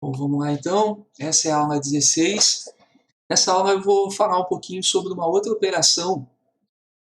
Bom, vamos lá então. Essa é a aula 16. Nessa aula eu vou falar um pouquinho sobre uma outra operação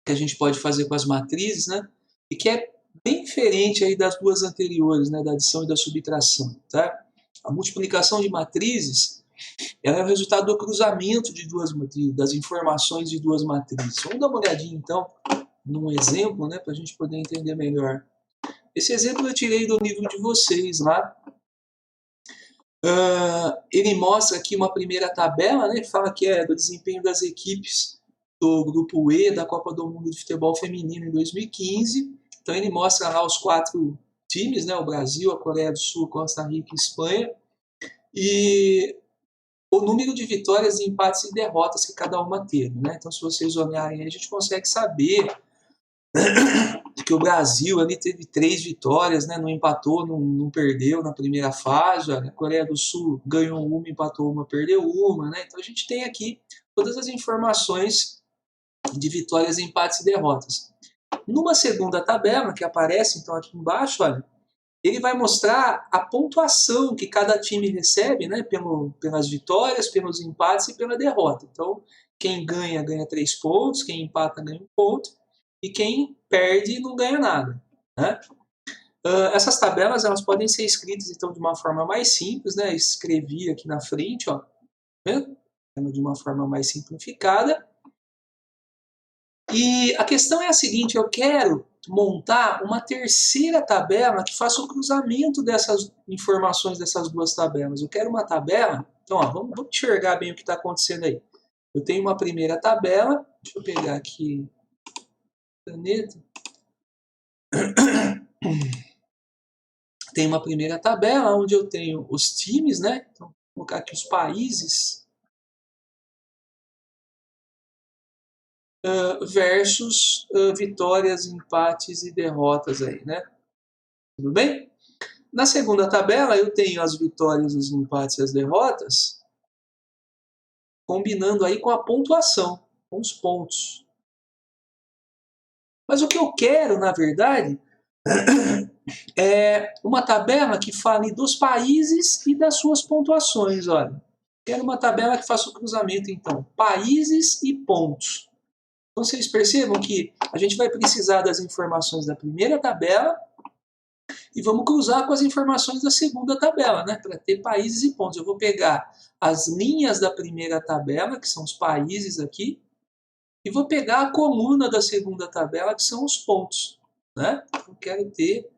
que a gente pode fazer com as matrizes, né? E que é bem diferente aí das duas anteriores, né? Da adição e da subtração, tá? A multiplicação de matrizes, ela é o resultado do cruzamento de duas matrizes, das informações de duas matrizes. Vamos dar uma olhadinha então num exemplo, né? Para a gente poder entender melhor. Esse exemplo eu tirei do livro de vocês lá. Ele mostra aqui uma primeira tabela, né, que fala que é do desempenho das equipes do grupo E da Copa do Mundo de Futebol Feminino em 2015. Então ele mostra lá os 4 times, né, o Brasil, a Coreia do Sul, Costa Rica e Espanha, e o número de vitórias, empates e derrotas que cada uma teve, né? Então se vocês olharem aí, a gente consegue saber que o Brasil ali teve 3 vitórias, né? Não empatou, não perdeu na primeira fase. A Coreia do Sul ganhou uma, empatou uma, perdeu uma, né? Então a gente tem aqui todas as informações de vitórias, empates e derrotas. Numa segunda tabela, que aparece então aqui embaixo, olha, ele vai mostrar a pontuação que cada time recebe, né? Pelas vitórias, pelos empates e pela derrota. Então, quem ganha, ganha 3 pontos, quem empata, ganha 1 ponto, e quem perde não ganha nada, né? Essas tabelas elas podem ser escritas então de uma forma mais simples, né? Escrevi aqui na frente, ó, né? De uma forma mais simplificada. E a questão é a seguinte: eu quero montar uma terceira tabela que faça o cruzamento dessas informações dessas duas tabelas. Eu quero uma tabela. Então, ó, vamos enxergar bem o que está acontecendo aí. Eu tenho uma primeira tabela. Deixa eu pegar aqui a caneta. Tem uma primeira tabela onde eu tenho os times, né? Então, vou colocar aqui os países versus vitórias, empates e derrotas aí, né? Tudo bem? Na segunda tabela eu tenho as vitórias, os empates e as derrotas, combinando aí com a pontuação, com os pontos. Mas o que eu quero, na verdade, é uma tabela que fale dos países e das suas pontuações, olha. Quero uma tabela que faça o cruzamento, então, países e pontos. Então vocês percebam que a gente vai precisar das informações da primeira tabela e vamos cruzar com as informações da segunda tabela, né? Para ter países e pontos. Eu vou pegar as linhas da primeira tabela, que são os países aqui, e vou pegar a coluna da segunda tabela, que são os pontos, né? Eu quero ter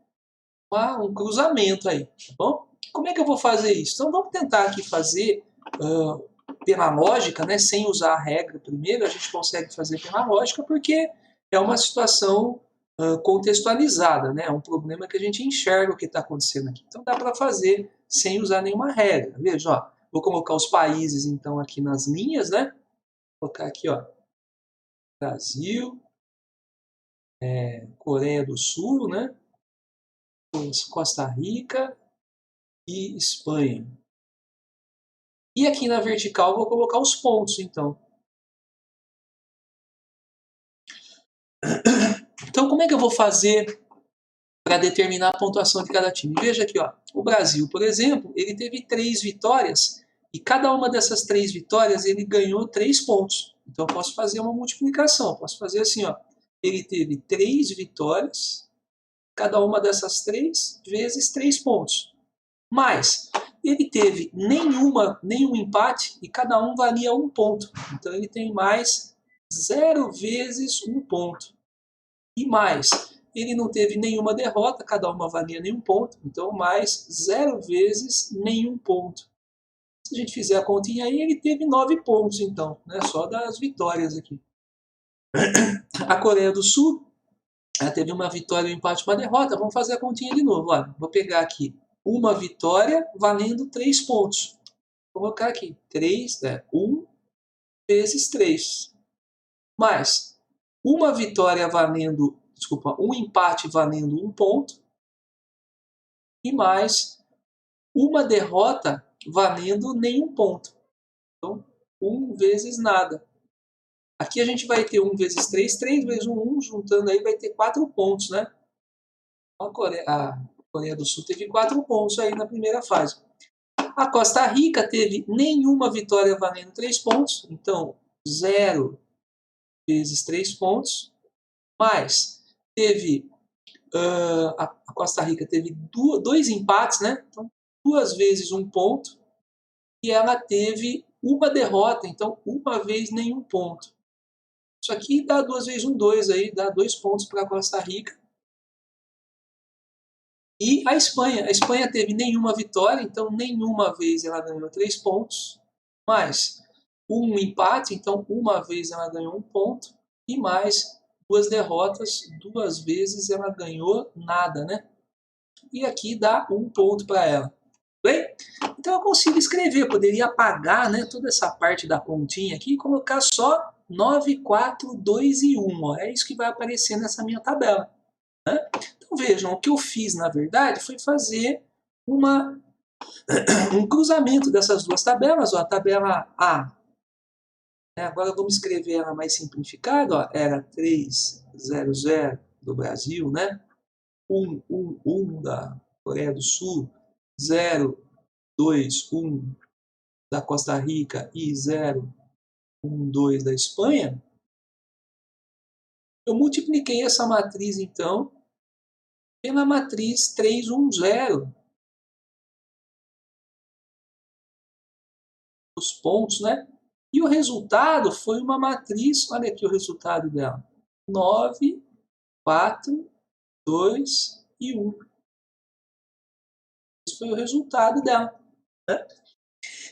um cruzamento aí, tá bom? Como é que eu vou fazer isso? Então vamos tentar aqui fazer pela lógica, né? Sem usar a regra primeiro, a gente consegue fazer pela lógica, porque é uma situação contextualizada, né? É um problema que a gente enxerga o que está acontecendo aqui. Então dá para fazer sem usar nenhuma regra. Veja, ó, vou colocar os países então aqui nas linhas, né? Vou colocar aqui, ó, Brasil, Coreia do Sul, né? Costa Rica e Espanha. E aqui na vertical vou colocar os pontos, então. Então como é que eu vou fazer para determinar a pontuação de cada time? Veja aqui, ó, o Brasil, por exemplo, ele teve 3 vitórias e cada uma dessas 3 vitórias ele ganhou 3 pontos. Então eu posso fazer uma multiplicação, posso fazer assim, ó, ele teve 3 vitórias, cada uma dessas 3 vezes 3 pontos. Mas ele teve nenhum empate e cada um valia 1 ponto. Então ele tem mais 0 vezes 1 ponto. E mais, ele não teve nenhuma derrota, cada uma valia nenhum ponto, então mais 0 vezes nenhum ponto. Se a gente fizer a continha aí, ele teve 9 pontos, então, né? Só das vitórias aqui. A Coreia do Sul, ela teve uma vitória, um empate, uma derrota. Vamos fazer a continha de novo. Olha, vou pegar aqui uma vitória valendo 3 pontos. Vou colocar aqui 3, 1 vezes 3. Mais uma vitória valendo, um empate valendo 1 ponto. E mais uma derrota valendo nenhum ponto. Então, 1 vezes nada. Aqui a gente vai ter 1 vezes 3, 3 vezes 1, juntando aí vai ter 4 pontos, né? A Coreia do Sul teve 4 pontos aí na primeira fase. A Costa Rica teve nenhuma vitória valendo 3 pontos, então 0 vezes 3 pontos, mais teve a Costa Rica teve 2 empates, né? Então 2 vezes 1 ponto, e ela teve uma derrota, então uma vez nenhum ponto. Isso aqui dá 2 vezes 1, 2 aí, dá 2 pontos para a Costa Rica. E a Espanha teve nenhuma vitória, então nenhuma vez ela ganhou 3 pontos, mais um empate, então uma vez ela ganhou 1 ponto, e mais 2 derrotas, 2 vezes ela ganhou nada, né? E aqui dá 1 ponto para ela. Bem? Então eu consigo escrever, eu poderia apagar, né, toda essa parte da continha aqui e colocar só 9, 4, 2 e 1. Ó. É isso que vai aparecer nessa minha tabela. Né? Então vejam, o que eu fiz na verdade foi fazer um cruzamento dessas duas tabelas. Ó, a tabela A, né, agora vamos escrever ela mais simplificada, ó, era 300 do Brasil, né? 111 da Coreia do Sul, 021 da Costa Rica e 012 da Espanha. Eu multipliquei essa matriz, então, pela matriz 310. Os pontos, né? E o resultado foi uma matriz, olha aqui o resultado dela. 9, 4, 2 e 1. Esse foi o resultado dela. Né?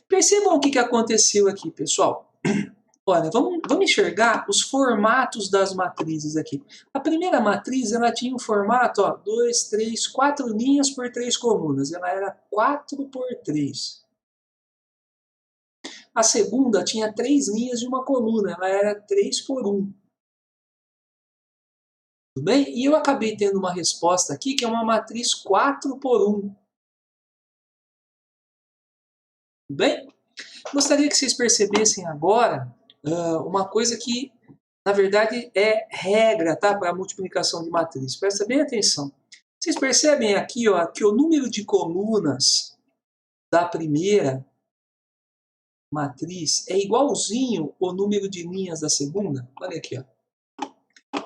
Percebam o que aconteceu aqui, pessoal. Olha, vamos enxergar os formatos das matrizes aqui. A primeira matriz, ela tinha um formato, ó, 2, 3, 4 linhas por 3 colunas. Ela era 4 por 3. A segunda tinha 3 linhas de uma coluna. Ela era 3 por 1. Tudo bem? E eu acabei tendo uma resposta aqui que é uma matriz 4 por 1. Tudo bem? Gostaria que vocês percebessem agora uma coisa que, na verdade, é regra, tá, para a multiplicação de matriz. Presta bem atenção. Vocês percebem aqui, ó, que o número de colunas da primeira matriz é igualzinho ao número de linhas da segunda? Olha aqui, ó.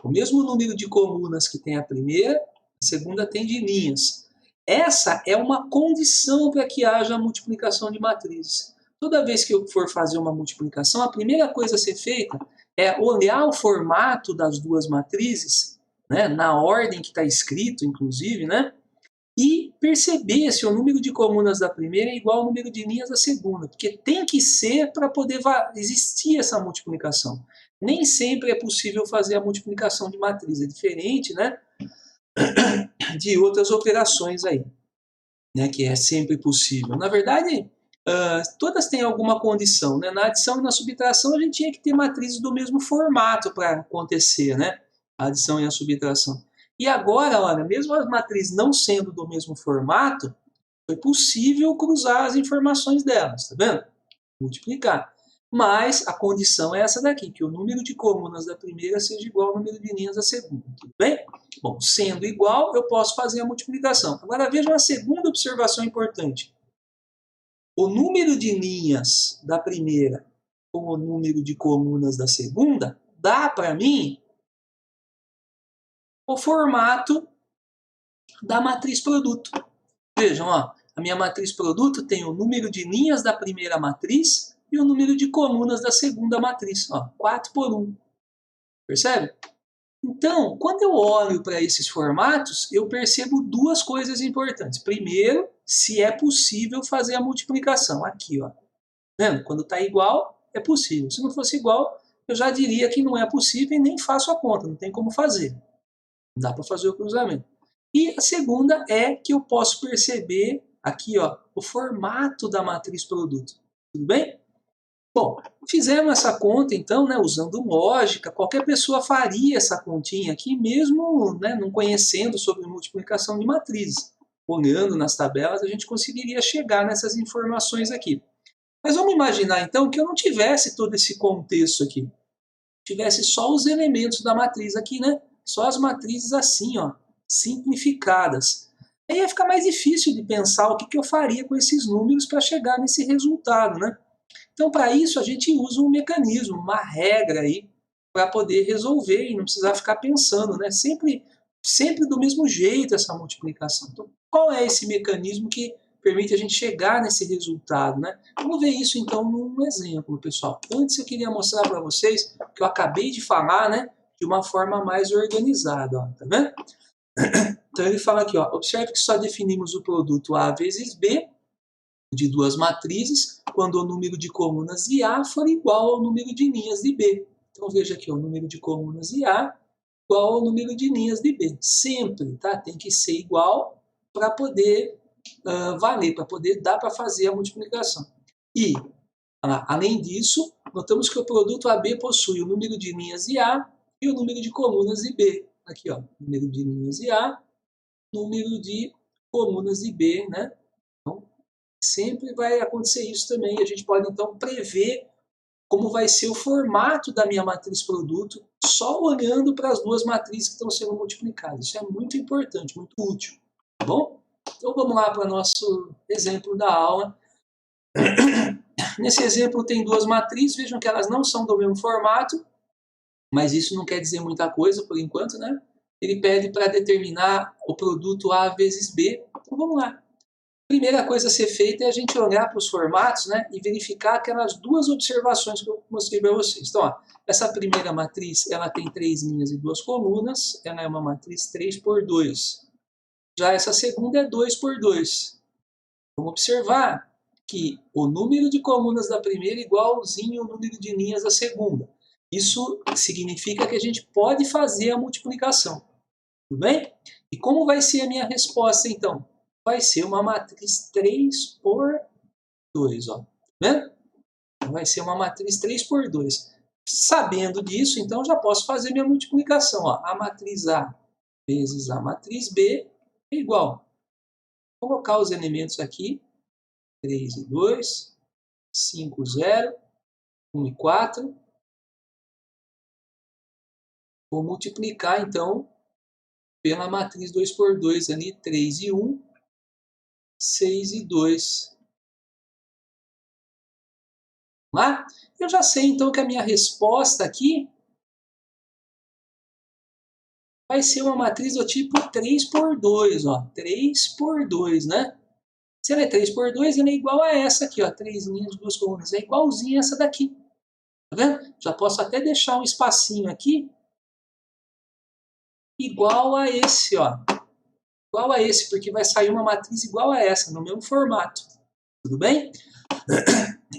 O mesmo número de colunas que tem a primeira, a segunda tem de linhas. Essa é uma condição para que haja a multiplicação de matrizes. Toda vez que eu for fazer uma multiplicação, a primeira coisa a ser feita é olhar o formato das duas matrizes, né, na ordem que está escrito, inclusive, né, e perceber se o número de colunas da primeira é igual ao número de linhas da segunda, porque tem que ser para poder existir essa multiplicação. Nem sempre é possível fazer a multiplicação de matriz, é diferente, né, de outras operações aí, né, que é sempre possível. Na verdade, todas têm alguma condição, né? Na adição e na subtração a gente tinha que ter matrizes do mesmo formato para acontecer, né? A adição e a subtração. E agora, olha, mesmo as matrizes não sendo do mesmo formato, foi possível cruzar as informações delas, tá vendo? Multiplicar. Mas a condição é essa daqui, que o número de colunas da primeira seja igual ao número de linhas da segunda, tudo bem? Bom, sendo igual, eu posso fazer a multiplicação. Agora vejam a segunda observação importante. O número de linhas da primeira com o número de colunas da segunda dá para mim o formato da matriz produto. Vejam, ó, a minha matriz produto tem o número de linhas da primeira matriz e o número de colunas da segunda matriz. Ó, 4 por 1. Percebe? Então, quando eu olho para esses formatos, eu percebo duas coisas importantes. Primeiro, se é possível fazer a multiplicação. Aqui, ó. Vendo? Quando está igual, é possível. Se não fosse igual, eu já diria que não é possível e nem faço a conta, não tem como fazer. Não dá para fazer o cruzamento. E a segunda é que eu posso perceber aqui, ó, o formato da matriz produto. Tudo bem? Bom, fizemos essa conta então, né, usando lógica. Qualquer pessoa faria essa continha aqui, mesmo, né, não conhecendo sobre multiplicação de matrizes. Olhando nas tabelas, a gente conseguiria chegar nessas informações aqui. Mas vamos imaginar então que eu não tivesse todo esse contexto aqui. Tivesse só os elementos da matriz aqui, né? Só as matrizes assim, ó, simplificadas. Aí ia ficar mais difícil de pensar o que eu faria com esses números para chegar nesse resultado, né? Então, para isso, a gente usa um mecanismo, uma regra aí, para poder resolver e não precisar ficar pensando, né? Sempre do mesmo jeito essa multiplicação. Então, qual é esse mecanismo que permite a gente chegar nesse resultado, né? Vamos ver isso então num exemplo, pessoal. Antes eu queria mostrar para vocês que eu acabei de falar, né? De uma forma mais organizada, ó, tá vendo? Então ele fala aqui, ó, observe que só definimos o produto A vezes B de duas matrizes quando o número de colunas de A for igual ao número de linhas de B. Então veja aqui, ó, o número de colunas de A igual ao número de linhas de B. Sempre, tá? Tem que ser igual para poder valer, para poder dar para fazer a multiplicação. E, além disso, notamos que o produto AB possui o número de linhas de A e o número de colunas de B. Aqui, ó, número de linhas de A, número de colunas de B, né? Então, sempre vai acontecer isso também. A gente pode, então, prever como vai ser o formato da minha matriz produto só olhando para as duas matrizes que estão sendo multiplicadas. Isso é muito importante, muito útil. Tá bom? Então, vamos lá para o nosso exemplo da aula. Nesse exemplo tem duas matrizes, vejam que elas não são do mesmo formato, mas isso não quer dizer muita coisa por enquanto, né? Ele pede para determinar o produto A vezes B. Então vamos lá. Primeira coisa a ser feita é a gente olhar para os formatos, né, e verificar aquelas duas observações que eu mostrei para vocês. Então, ó, essa primeira matriz ela tem 3 linhas e 2 colunas, ela é uma matriz 3 por 2. Já essa segunda é 2 por 2. Vamos observar que o número de colunas da primeira é igualzinho ao número de linhas da segunda. Isso significa que a gente pode fazer a multiplicação. Tudo bem? E como vai ser a minha resposta, então? Vai ser uma matriz 3 por 2. Ó. Tá vendo? Vai ser uma matriz 3 por 2. Sabendo disso, então, já posso fazer minha multiplicação. Ó. A matriz A vezes a matriz B é igual. Vou colocar os elementos aqui. 3 e 2, 5, 0, 1 e 4. Vou multiplicar, então, pela matriz 2 por 2 ali, 3 e 1, 6 e 2. Lá? Eu já sei, então, que a minha resposta aqui vai ser uma matriz do tipo 3 por 2. Ó. 3 por 2, né? Se ela é 3 por 2, ela é igual a essa aqui, ó, 3 linhas, 2 colunas. É igualzinha a essa daqui. Tá vendo? Já posso até deixar um espacinho aqui igual a esse, ó. Igual a esse, porque vai sair uma matriz igual a essa, no mesmo formato. Tudo bem?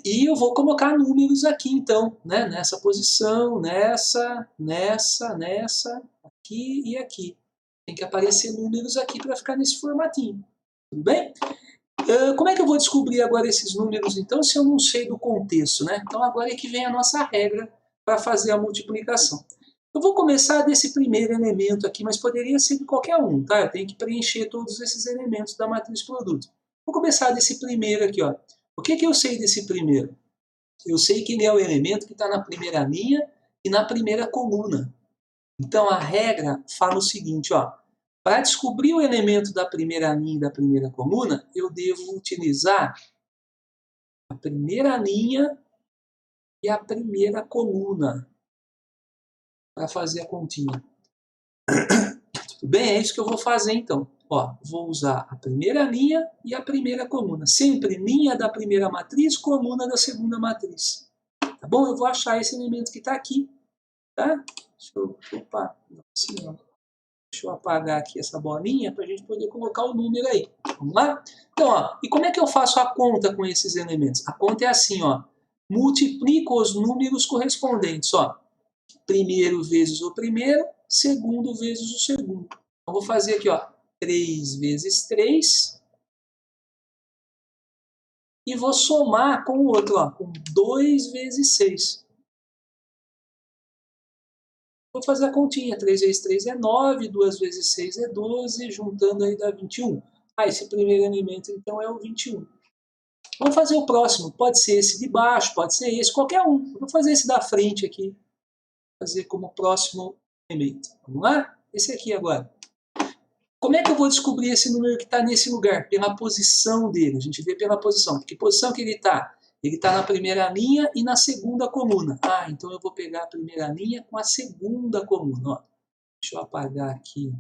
E eu vou colocar números aqui, então, né? Nessa posição, nessa, aqui e aqui. Tem que aparecer números aqui para ficar nesse formatinho. Tudo bem? Como é que eu vou descobrir agora esses números, então, se eu não sei do contexto, né? Então, agora é que vem a nossa regra para fazer a multiplicação. Eu vou começar desse primeiro elemento aqui, mas poderia ser de qualquer um, tá? Eu tenho que preencher todos esses elementos da matriz produto. Vou começar desse primeiro aqui, ó. O que eu sei desse primeiro? Eu sei que ele é o elemento que está na primeira linha e na primeira coluna. Então, a regra fala o seguinte, ó. Para descobrir o elemento da primeira linha e da primeira coluna, eu devo utilizar a primeira linha e a primeira coluna para fazer a continha. Tudo bem? É isso que eu vou fazer então. Ó, vou usar a primeira linha e a primeira coluna. Sempre linha da primeira matriz, coluna da segunda matriz. Tá bom? Eu vou achar esse elemento que está aqui. Tá? Deixa eu apagar aqui essa bolinha para a gente poder colocar o número aí. Vamos lá? Então, ó, e como é que eu faço a conta com esses elementos? A conta é assim, ó. Multiplico os números correspondentes, ó. Primeiro vezes o primeiro, segundo vezes o segundo. Então, vou fazer aqui, ó. 3 vezes 3. E vou somar com o outro, ó. Com 2 vezes 6. Vou fazer a continha. 3 vezes 3 é 9, 2 vezes 6 é 12, juntando aí dá 21. Ah, esse primeiro elemento, então, é o 21. Vamos fazer o próximo. Pode ser esse de baixo, pode ser esse, qualquer um. Vou fazer esse da frente aqui. Fazer como próximo elemento. Vamos lá? Esse aqui agora. Como é que eu vou descobrir esse número que está nesse lugar? Pela posição dele. A gente vê pela posição. Que posição que ele está? Ele está na primeira linha e na segunda coluna. Ah, então eu vou pegar a primeira linha com a segunda coluna. Ó. Deixa eu apagar aqui.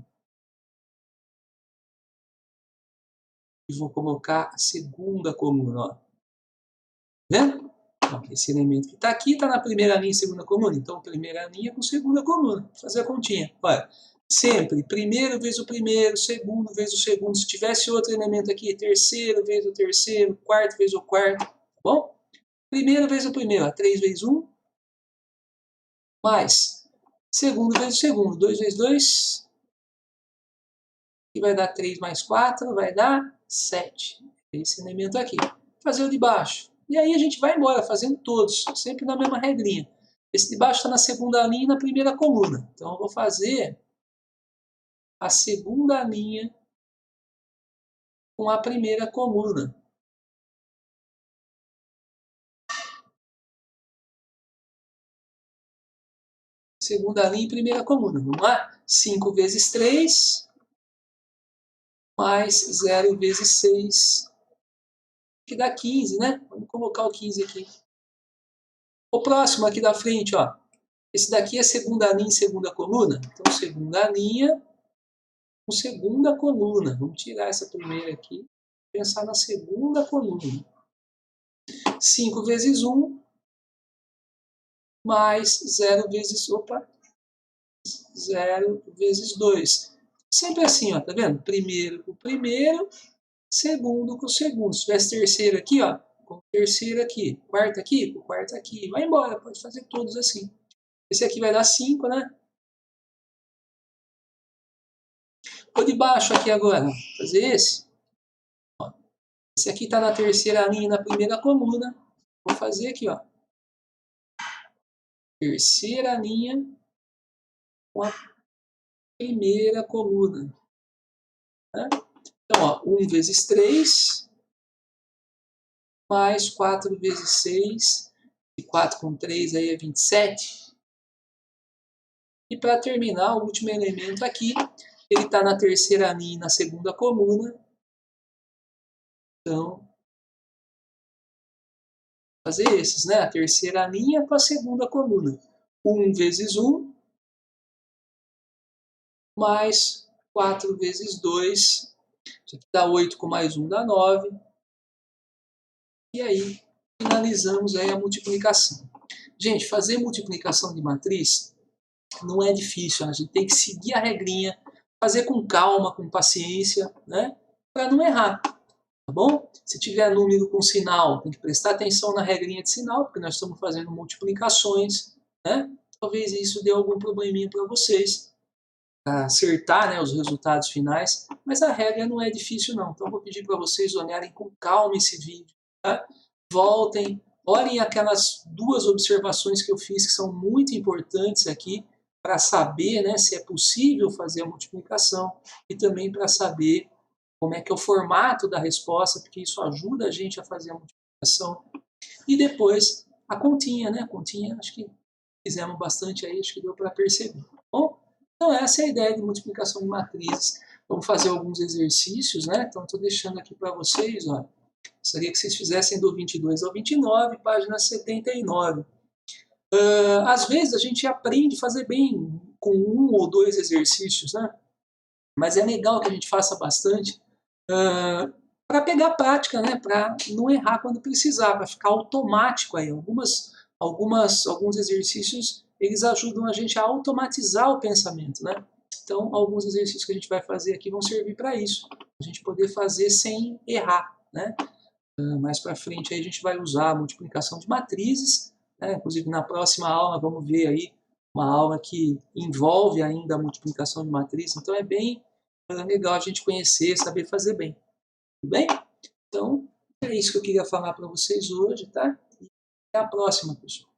E vou colocar a segunda coluna. Ó. Tá vendo? Então, esse elemento que está aqui está na primeira linha e segunda coluna. Então, primeira linha com segunda coluna. Vou fazer a continha. Olha. Sempre, primeiro vezes o primeiro, segundo vezes o segundo. Se tivesse outro elemento aqui, terceiro vezes o terceiro, quarto vezes o quarto, tá bom? Primeiro vezes o primeiro, 3 vezes 1, mais segundo vezes o segundo, 2 vezes 2, que vai dar 3 mais 4, vai dar 7. Esse elemento aqui. Vou fazer o de baixo. E aí a gente vai embora, fazendo todos, sempre na mesma regrinha. Esse de baixo está na segunda linha e na primeira coluna. Então eu vou fazer a segunda linha com a primeira coluna. Segunda linha e primeira coluna. Vamos lá? 5 vezes 3, mais 0 vezes 6, que dá 15, né? Vamos colocar o 15 aqui. O próximo aqui da frente, ó. Esse daqui é segunda linha e segunda coluna. Então, segunda linha com segunda coluna. Vamos tirar essa primeira aqui. Pensar na segunda coluna. 5 vezes 1, mais 0 vezes... Opa! 0 vezes 2. Sempre assim, ó, tá vendo? Primeiro com o primeiro, segundo com o segundo. Se tivesse terceiro aqui, ó, com o terceiro aqui. Quarto aqui, com o quarto aqui. Vai embora, pode fazer todos assim. Esse aqui vai dar 5, né? O de baixo aqui agora, vou fazer esse. Ó, esse aqui está na terceira linha e na primeira coluna. Vou fazer aqui, ó. Terceira linha com a primeira coluna. Né? Então, ó, 1 vezes 3, mais 4 vezes 6, e 4 com 3 aí é 27. E para terminar, o último elemento aqui, ele está na terceira linha e na segunda coluna. Então, fazer esses, né? A terceira linha com a segunda coluna. 1 vezes 1, mais 4 vezes 2. Isso aqui dá 8 com mais 1 dá 9. E aí, finalizamos aí a multiplicação. Gente, fazer multiplicação de matriz não é difícil, né? A gente tem que seguir a regrinha, fazer com calma, com paciência, né? Para não errar, tá bom? Se tiver número com sinal, tem que prestar atenção na regrinha de sinal, porque nós estamos fazendo multiplicações, né? Talvez isso dê algum probleminha para vocês, para acertar, né, os resultados finais, mas a regra não é difícil não. Então eu vou pedir para vocês olharem com calma esse vídeo, tá? Voltem, olhem aquelas duas observações que eu fiz que são muito importantes aqui, para saber, né, se é possível fazer a multiplicação e também para saber como é que é o formato da resposta, porque isso ajuda a gente a fazer a multiplicação. E depois a continha, né? A continha, acho que fizemos bastante aí, acho que deu para perceber. Bom, então essa é a ideia de multiplicação de matrizes. Vamos fazer alguns exercícios, né? Então estou deixando aqui para vocês, ó. Gostaria que vocês fizessem do 22 ao 29, página 79. Às vezes a gente aprende a fazer bem com 1 ou 2 exercícios, né? Mas é legal que a gente faça bastante para pegar prática, né? Para não errar quando precisar, para ficar automático aí. Alguns exercícios eles ajudam a gente a automatizar o pensamento, né? Então, alguns exercícios que a gente vai fazer aqui vão servir para isso, a gente poder fazer sem errar, né? Mais para frente aí a gente vai usar a multiplicação de matrizes, né? Inclusive na próxima aula vamos ver aí uma aula que envolve ainda a multiplicação de matrizes, então é bem legal a gente conhecer, saber fazer bem. Tudo bem? Então, é isso que eu queria falar para vocês hoje, tá? E até a próxima, pessoal.